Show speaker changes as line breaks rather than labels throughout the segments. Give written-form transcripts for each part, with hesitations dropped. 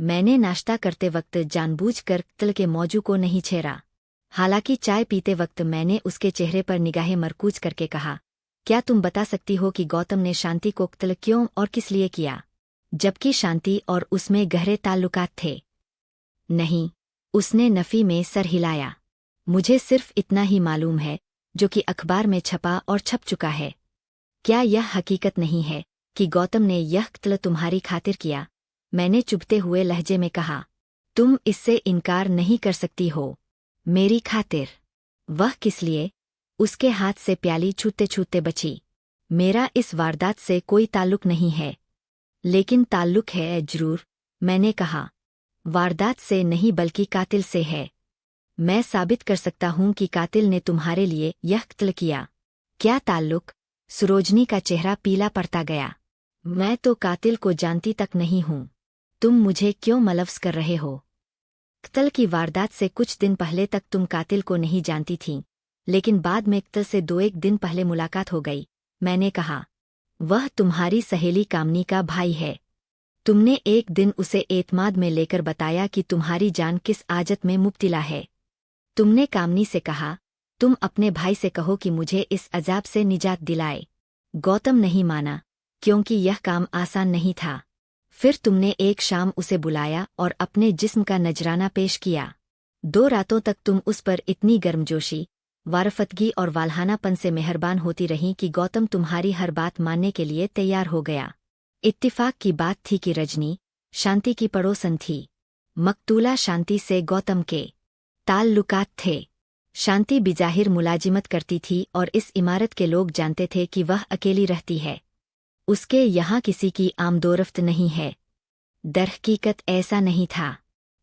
मैंने नाश्ता करते वक्त जानबूझकर कत्ल के मौजू को नहीं छेड़ा। हालांकि चाय पीते वक्त मैंने उसके चेहरे पर निगाहें मरकूज करके कहा, क्या तुम बता सकती हो कि गौतम ने शांति को कत्ल क्यों और किस लिए किया, जबकि शांति और उसमें गहरे ताल्लुकात थे? नहीं, उसने नफी में सर हिलाया। मुझे सिर्फ इतना ही मालूम है जो कि अखबार में छपा और छप चुका है। क्या यह हकीकत नहीं है कि गौतम ने यह कत्ल तुम्हारी खातिर किया? मैंने चुभते हुए लहजे में कहा। तुम इससे इनकार नहीं कर सकती हो। मेरी खातिर? वह किस लिए? उसके हाथ से प्याली छूते छूते बची। मेरा इस वारदात से कोई ताल्लुक नहीं है। लेकिन ताल्लुक है जरूर, मैंने कहा। वारदात से नहीं बल्कि कातिल से है। मैं साबित कर सकता हूं कि कातिल ने तुम्हारे लिए यह कत्ल किया। क्या ताल्लुक? सरोजनी का चेहरा पीला पड़ता गया। मैं तो कातिल को जानती तक नहीं हूं। तुम मुझे क्यों मलफ्स कर रहे हो? कत्ल की वारदात से कुछ दिन पहले तक तुम कातिल को नहीं जानती थीं, लेकिन बाद में कत्ल से 2-1 दिन पहले मुलाकात हो गई। मैंने कहा, वह तुम्हारी सहेली कामनी का भाई है। तुमने एक दिन उसे एतमाद में लेकर बताया कि तुम्हारी जान किस आजत में मुब्तिला है। तुमने कामनी से कहा, तुम अपने भाई से कहो कि मुझे इस अजाब से निजात दिलाए। गौतम नहीं माना, क्योंकि यह काम आसान नहीं था। फिर तुमने एक शाम उसे बुलाया और अपने जिस्म का नजराना पेश किया। 2 रातों तक तुम उस पर इतनी गर्मजोशी, वारफतगी और वाल्हानापन से मेहरबान होती रहीं कि गौतम तुम्हारी हर बात मानने के लिए तैयार हो गया। इत्तिफाक की बात थी कि रजनी शांति की पड़ोसन थी। मकतूला शांति से गौतम के ताल्लुकात थे। शांति बिजाहिर मुलाजिमत करती थी और इस इमारत के लोग जानते थे कि वह अकेली रहती है। उसके यहाँ किसी की आमदोरफ्त नहीं है। दरहकीकत ऐसा नहीं था।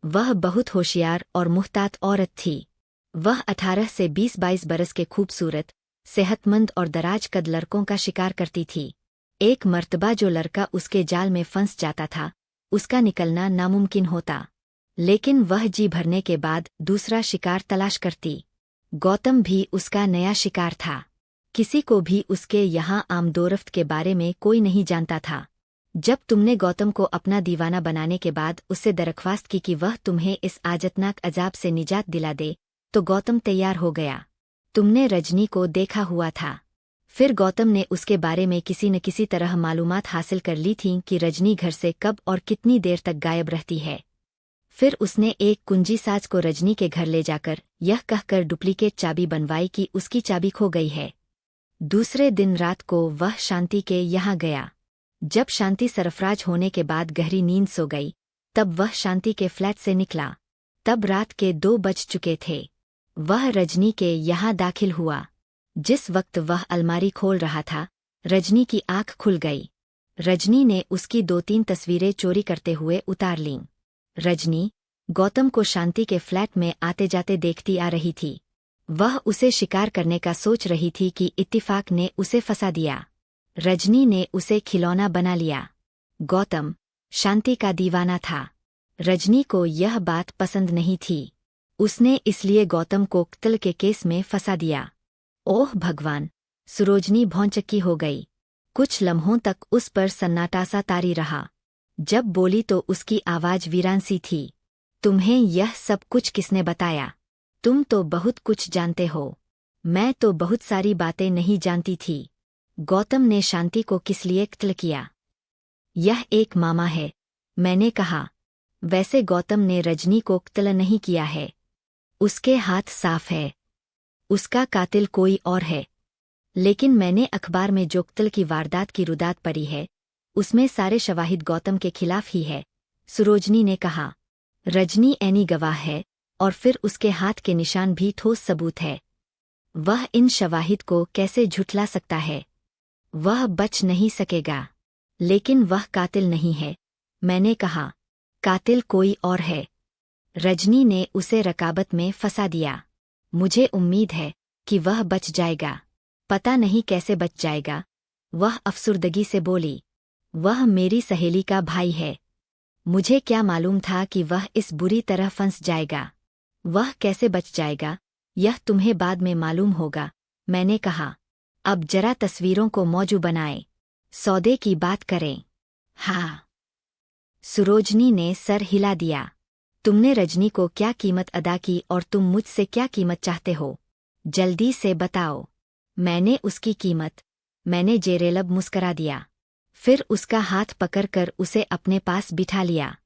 वह बहुत होशियार और मुहतात औरत थी। वह 18 से 20-22 बरस के खूबसूरत, सेहतमंद और दराज कद लड़कों का शिकार करती थी। एक मर्तबा जो लड़का उसके जाल में फंस जाता था, उसका निकलना नामुमकिन होता। लेकिन वह जी भरने के बाद दूसरा शिकार तलाश करती। गौतम भी उसका नया शिकार था। किसी को भी उसके यहाँ आमदोरफ्त के बारे में कोई नहीं जानता था। जब तुमने गौतम को अपना दीवाना बनाने के बाद उससे दरख्वास्त की कि वह तुम्हें इस आजतनाक अजाब से निजात दिला दे, तो गौतम तैयार हो गया। तुमने रजनी को देखा हुआ था। फिर गौतम ने उसके बारे में किसी न किसी तरह मालूमात हासिल कर ली थीं कि रजनी घर से कब और कितनी देर तक गायब रहती है। फिर उसने एक कुंजी साज को रजनी के घर ले जाकर यह कहकर डुप्लीकेट चाबी बनवाई कि उसकी चाबी खो गई है। दूसरे दिन रात को वह शांति के यहाँ गया। जब शांति सरफराज होने के बाद गहरी नींद सो गई, तब वह शांति के फ्लैट से निकला। तब रात के 2 बज चुके थे। वह रजनी के यहाँ दाखिल हुआ। जिस वक्त वह अलमारी खोल रहा था, रजनी की आंख खुल गई। रजनी ने उसकी 2-3 तस्वीरें चोरी करते हुए उतार लीं। रजनी गौतम को शांति के फ्लैट में आते जाते देखती आ रही थी। वह उसे शिकार करने का सोच रही थी कि इत्तिफाक ने उसे फंसा दिया। रजनी ने उसे खिलौना बना लिया। गौतम शांति का दीवाना था। रजनी को यह बात पसंद नहीं थी। उसने इसलिए गौतम को कत्ल के केस में फंसा दिया। ओह भगवान! सरोजनी भौंचक्की हो गई। कुछ लम्हों तक उस पर सन्नाटा सा तारी रहा। जब बोली तो उसकी आवाज वीरान सी थी। तुम्हें यह सब कुछ किसने बताया? तुम तो बहुत कुछ जानते हो। मैं तो बहुत सारी बातें नहीं जानती थी। गौतम ने शांति को किस लिए कत्ल किया? यह एक मामा है, मैंने कहा। वैसे गौतम ने रजनी को कत्ल नहीं किया है। उसके हाथ साफ है। उसका कातिल कोई और है। लेकिन मैंने अखबार में जो कत्ल की वारदात की रुदात पढ़ी है, उसमें सारे शवाहिद गौतम के खिलाफ ही है, सरोजनी ने कहा। रजनी ऐनी गवाह है और फिर उसके हाथ के निशान भी ठोस सबूत है। वह इन शवाहिद को कैसे झुठला सकता है? वह बच नहीं सकेगा। लेकिन वह कातिल नहीं है, मैंने कहा। कातिल कोई और है। रजनी ने उसे रकाबत में फंसा दिया। मुझे उम्मीद है कि वह बच जाएगा। पता नहीं कैसे बच जाएगा, वह अफसुर्दगी से बोली। वह मेरी सहेली का भाई है। मुझे क्या मालूम था कि वह इस बुरी तरह फंस जाएगा। वह कैसे बच जाएगा, यह तुम्हें बाद में मालूम होगा, मैंने कहा। अब जरा तस्वीरों को मौजू बनाएं। सौदे की बात करें। हाँ। सुरोजनी ने सर हिला दिया। तुमने रजनी को क्या कीमत अदा की और तुम मुझसे क्या कीमत चाहते हो? जल्दी से बताओ। मैंने उसकी कीमत। मैंने जेरेलब मुस्करा दिया। फिर उसका हाथ पकड़कर उसे अपने पास बिठा लिया।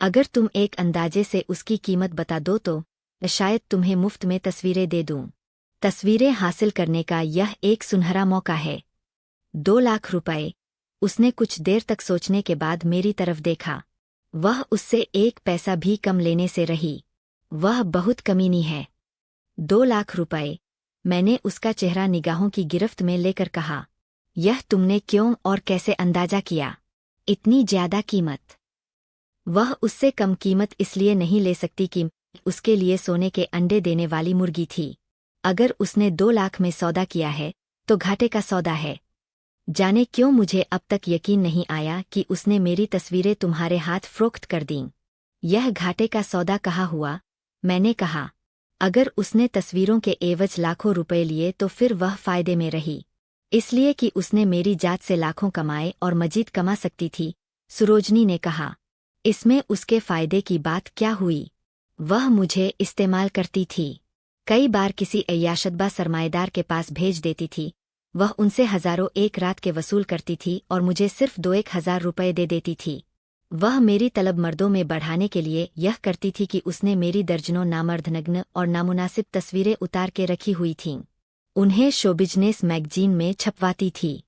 अगर तुम एक अंदाजे से उसकी कीमत बता दो तो शायद तुम्हें मुफ्त में तस्वीरें दे दूं। तस्वीरें हासिल करने का यह एक सुनहरा मौका है। 2 लाख रुपए। उसने कुछ देर तक सोचने के बाद मेरी तरफ देखा। वह उससे 1 पैसा भी कम लेने से रही। वह बहुत कमीनी है। 2 लाख रुपए। मैंने उसका चेहरा निगाहों की गिरफ्त में लेकर कहा, यह तुमने क्यों और कैसे अंदाजा किया? इतनी ज्यादा कीमत? वह उससे कम कीमत इसलिए नहीं ले सकती कि उसके लिए सोने के अंडे देने वाली मुर्गी थी। अगर उसने 2 लाख में सौदा किया है तो घाटे का सौदा है। जाने क्यों मुझे अब तक यकीन नहीं आया कि उसने मेरी तस्वीरें तुम्हारे हाथ फ़रोख्त कर दीं। यह घाटे का सौदा कहाँ हुआ? मैंने कहा। अगर उसने तस्वीरों के एवज लाखों रुपए लिए तो फिर वह फायदे में रही, इसलिए कि उसने मेरी जात से लाखों कमाए और मजीद कमा सकती थी। सुरोजनी ने कहा। इसमें उसके फायदे की बात क्या हुई? वह मुझे इस्तेमाल करती थी। कई बार किसी अय्याशदबा सरमाएदार के पास भेज देती थी। वह उनसे हजारों एक रात के वसूल करती थी और मुझे सिर्फ 2-1 हजार रुपए दे देती थी। वह मेरी तलब मर्दों में बढ़ाने के लिए यह करती थी कि उसने मेरी दर्जनों नामर्द नग्न और नामुनासिब तस्वीरें उतार के रखी हुई थीं। उन्हें शोबिजनेस मैगजीन में छपवाती थी।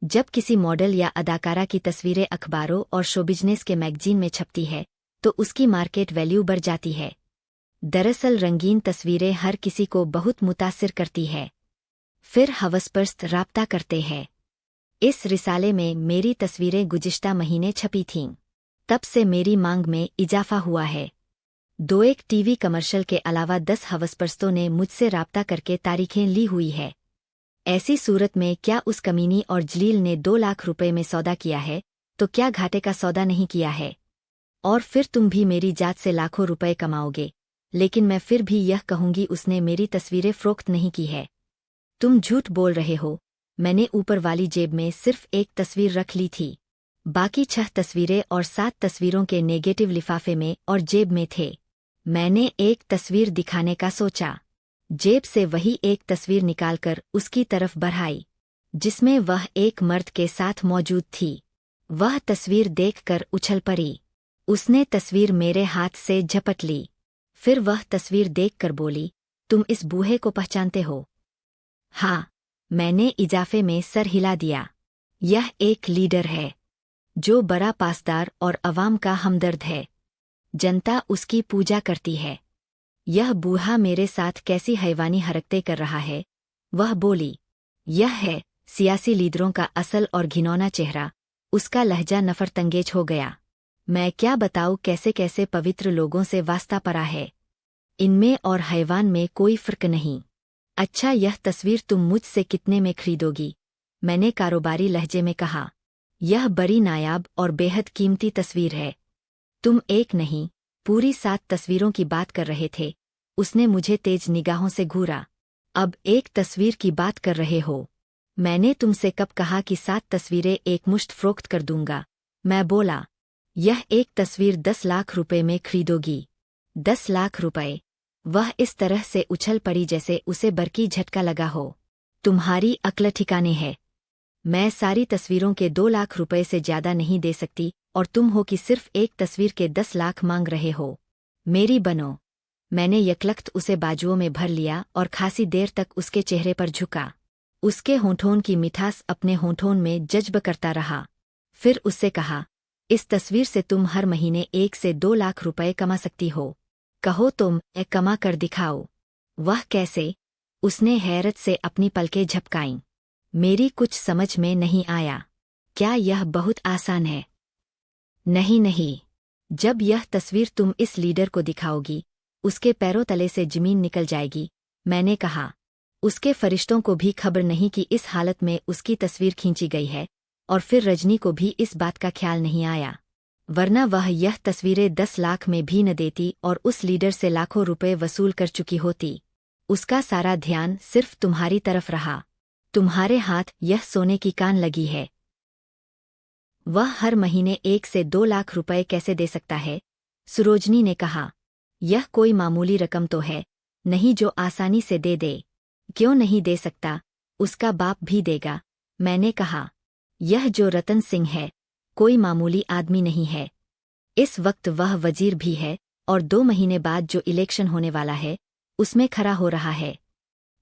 जब किसी मॉडल या अदाकारा की तस्वीरें अखबारों और शोबिजनेस के मैगजीन में छपती है तो उसकी मार्केट वैल्यू बढ़ जाती है। दरअसल रंगीन तस्वीरें हर किसी को बहुत मुतासिर करती है। फिर हवसपरस्त राब्ता करते हैं। इस रिसाले में मेरी तस्वीरें गुज़िश्ता महीने छपी थीं। तब से मेरी मांग में इजाफा हुआ है। 2-1 टीवी कमर्शियल के अलावा 10 हवसपरस्तों ने मुझसे राब्ता करके तारीखें ली हुई है। ऐसी सूरत में क्या उस कमीनी और जलील ने 2 लाख रुपए में सौदा किया है तो क्या घाटे का सौदा नहीं किया है? और फिर तुम भी मेरी जात से लाखों रुपए कमाओगे, लेकिन मैं फिर भी यह कहूंगी उसने मेरी तस्वीरें फ़रोख्त नहीं की है। तुम झूठ बोल रहे हो। मैंने ऊपर वाली जेब में सिर्फ एक तस्वीर रख ली थी। बाकी 6 तस्वीरें और 7 तस्वीरों के नेगेटिव लिफाफे में और जेब में थे। मैंने एक तस्वीर दिखाने का सोचा। जेब से वही एक तस्वीर निकालकर उसकी तरफ बढ़ाई, जिसमें वह एक मर्द के साथ मौजूद थी। वह तस्वीर देखकर उछल पड़ी। उसने तस्वीर मेरे हाथ से झपट ली। फिर वह तस्वीर देखकर बोली, तुम इस बूढ़े को पहचानते हो? हाँ। मैंने इजाफे में सर हिला दिया। यह एक लीडर है जो बड़ा पासदार और अवाम का हमदर्द है। जनता उसकी पूजा करती है। यह बूढ़ा मेरे साथ कैसी हैवानी हरकतें कर रहा है? वह बोली। यह है सियासी लीडरों का असल और घिनौना चेहरा। उसका लहजा नफरतंगेज हो गया। मैं क्या बताऊँ कैसे कैसे पवित्र लोगों से वास्ता पड़ा है। इनमें और हैवान में कोई फ़र्क नहीं। अच्छा, यह तस्वीर तुम मुझसे कितने में खरीदोगी? मैंने कारोबारी लहजे में कहा। यह बड़ी नायाब और बेहद कीमती तस्वीर है। तुम एक नहीं, पूरी 7 तस्वीरों की बात कर रहे थे। उसने मुझे तेज निगाहों से घूरा। अब एक तस्वीर की बात कर रहे हो? मैंने तुमसे कब कहा कि 7 तस्वीरें एक मुश्त फ़रोख्त कर दूंगा? मैं बोला। यह एक तस्वीर 10 लाख रुपए में खरीदोगी? 10 लाख रुपए? वह इस तरह से उछल पड़ी जैसे उसे बरकी झटका लगा हो। तुम्हारी अक्ल ठिकाने है। मैं सारी तस्वीरों के 2 लाख रुपए से ज्यादा नहीं दे सकती और तुम हो कि सिर्फ एक तस्वीर के 10 लाख मांग रहे हो। मेरी बनो। मैंने यकलख्त उसे बाजुओं में भर लिया और खासी देर तक उसके चेहरे पर झुका। उसके होंठों की मिठास अपने होंठों में जज्ब करता रहा। फिर उससे कहा, इस तस्वीर से तुम हर महीने 1 से 2 लाख रुपए कमा सकती हो। कहो तुम कमा कर दिखाओ। वह कैसे? उसने हैरत से अपनी पलकें झपकाईं। मेरी कुछ समझ में नहीं आया। क्या यह बहुत आसान है? नहीं नहीं। जब यह तस्वीर तुम इस लीडर को दिखाओगी, उसके पैरों तले से जमीन निकल जाएगी। मैंने कहा। उसके फरिश्तों को भी खबर नहीं कि इस हालत में उसकी तस्वीर खींची गई है, और फिर रजनी को भी इस बात का ख्याल नहीं आया, वरना वह यह तस्वीरें 10 लाख में भी न देती और उस लीडर से लाखों रुपए वसूल कर चुकी होती। उसका सारा ध्यान सिर्फ तुम्हारी तरफ रहा। तुम्हारे हाथ यह सोने की कान लगी है। वह हर महीने 1 से 2 लाख रुपए कैसे दे सकता है? सुरोजनी ने कहा, यह कोई मामूली रकम तो है नहीं जो आसानी से दे दे। क्यों नहीं दे सकता, उसका बाप भी देगा। मैंने कहा, यह जो रतन सिंह है कोई मामूली आदमी नहीं है। इस वक्त वह वजीर भी है और 2 महीने बाद जो इलेक्शन होने वाला है उसमें खड़ा हो रहा है।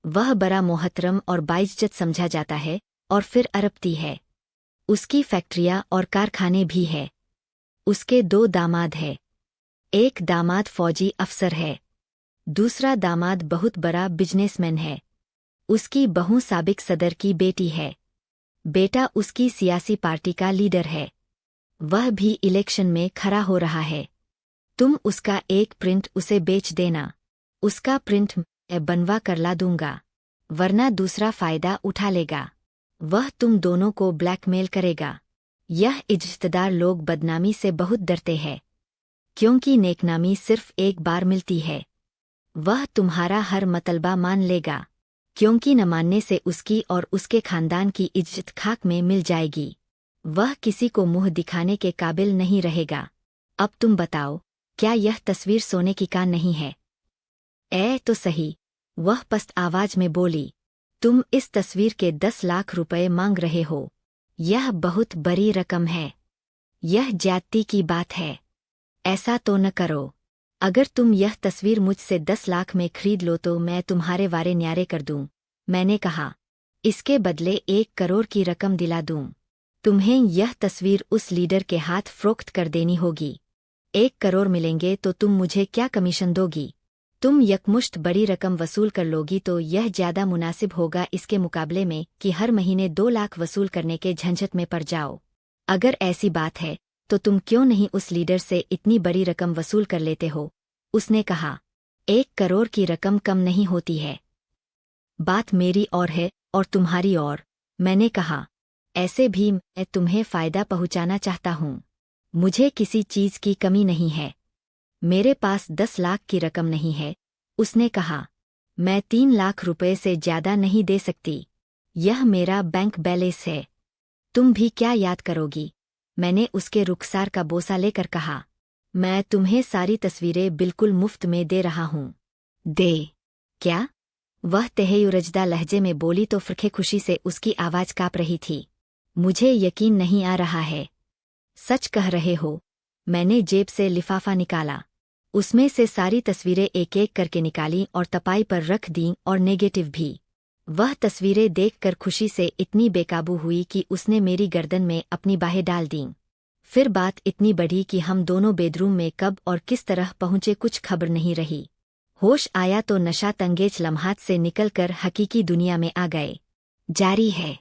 वह बड़ा मोहतरम और बाइज्जत समझा जाता है और फिर अरबती है। उसकी फैक्ट्रियां और कारखाने भी है। उसके 2 दामाद है। एक दामाद फौजी अफसर है, दूसरा दामाद बहुत बड़ा बिजनेसमैन है। उसकी बहू साबिक सदर की बेटी है। बेटा उसकी सियासी पार्टी का लीडर है। वह भी इलेक्शन में खड़ा हो रहा है। तुम उसका एक प्रिंट उसे बेच देना। उसका प्रिंट मैं बनवा कर ला दूंगा, वरना दूसरा फायदा उठा लेगा। वह तुम दोनों को ब्लैकमेल करेगा। यह इज्जतदार लोग बदनामी से बहुत डरते हैं, क्योंकि नेकनामी सिर्फ एक बार मिलती है। वह तुम्हारा हर मतलबा मान लेगा, क्योंकि न मानने से उसकी और उसके खानदान की इज्जत खाक में मिल जाएगी। वह किसी को मुंह दिखाने के काबिल नहीं रहेगा। अब तुम बताओ, क्या यह तस्वीर सोने की कान नहीं है? तो सही, वह पस्त आवाज में बोली। तुम इस तस्वीर के 10 लाख रुपए मांग रहे हो। यह बहुत बड़ी रकम है। यह ज्यादती की बात है। ऐसा तो न करो। अगर तुम यह तस्वीर मुझसे 10 लाख में खरीद लो तो मैं तुम्हारे वारे न्यारे कर दूं। मैंने कहा, इसके बदले 1 करोड़ की रकम दिला दूं। तुम्हें यह तस्वीर उस लीडर के हाथ फ़रोख्त कर देनी होगी। 1 करोड़ मिलेंगे तो तुम मुझे क्या कमीशन दोगी? तुम यकमुश्त बड़ी रकम वसूल कर लोगी तो यह ज्यादा मुनासिब होगा इसके मुकाबले में कि हर महीने 2 लाख वसूल करने के झंझट में पड़ जाओ। अगर ऐसी बात है तो तुम क्यों नहीं उस लीडर से इतनी बड़ी रकम वसूल कर लेते हो? उसने कहा, 1 करोड़ की रकम कम नहीं होती है। बात मेरी और है और तुम्हारी और। मैंने कहा, ऐसे भी मैं तुम्हें फायदा पहुंचाना चाहता हूं। मुझे किसी चीज की कमी नहीं है। मेरे पास 10 लाख की रकम नहीं है। उसने कहा, मैं 3 लाख रुपए से ज्यादा नहीं दे सकती। यह मेरा बैंक बैलेंस है। तुम भी क्या याद करोगी? मैंने उसके रुखसार का बोसा लेकर कहा, मैं तुम्हें सारी तस्वीरें बिल्कुल मुफ्त में दे रहा हूं। दे? क्या? वह तहेयुरजदा लहजे में बोली तो फरखे खुशी से उसकी आवाज कांप रही थी। मुझे यकीन नहीं आ रहा है। सच कह रहे हो? मैंने जेब से लिफाफा निकाला। उसमें से सारी तस्वीरें एक एक करके निकालीं और तपाई पर रख दीं और नेगेटिव भी। वह तस्वीरें देखकर खुशी से इतनी बेकाबू हुई कि उसने मेरी गर्दन में अपनी बाहें डाल दीं। फिर बात इतनी बढ़ी कि हम दोनों बेडरूम में कब और किस तरह पहुंचे कुछ खबर नहीं रही। होश आया तो नशा तंगेज लम्हात से निकलकर हकीकी दुनिया में आ गए। जारी है।